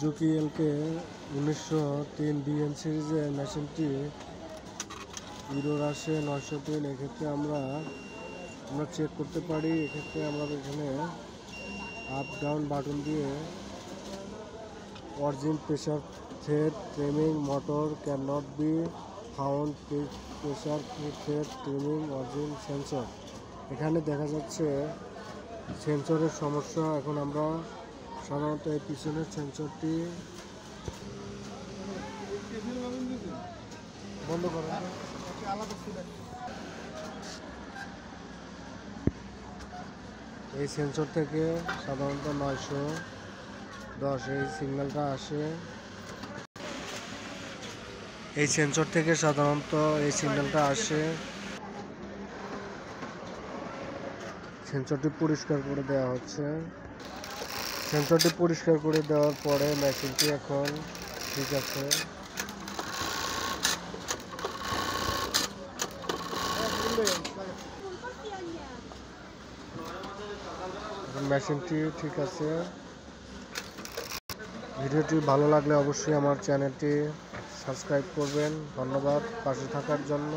Juki এলকে 1903 BN সিরিজের মেশিনটি ইউরোর আসে 903। এক্ষেত্রে আমরা চেক করতে পারি। এক্ষেত্রে আমরা এখানে আপ ডাউন বাটন দিয়ে origin pressure thread trimming motor can not be found pressure thread trimming origin sensor. এখানে দেখা যাচ্ছে সেন্সরের সমস্যা। এখন আমরা সাধারণত এই পিছনের সেন্সরটি বন্ধ করেন। এই সেন্সর থেকে সাধারণত 910 এই সিগন্যালটা আসে। এই সেন্সর থেকে সাধারণত এই সিগন্যালটা আসে। সেন্সরটি পরিষ্কার করে দেওয়া হচ্ছে। সেন্সরটি পরিষ্কার করে দেওয়ার পরে মেশিনটি এখন ঠিক আছে। মেশিনটি ঠিক আছে। ভিডিওটি ভালো লাগলে অবশ্যই আমার চ্যানেলটি সাবস্ক্রাইব করবেন। ধন্যবাদ পাশে থাকার জন্য।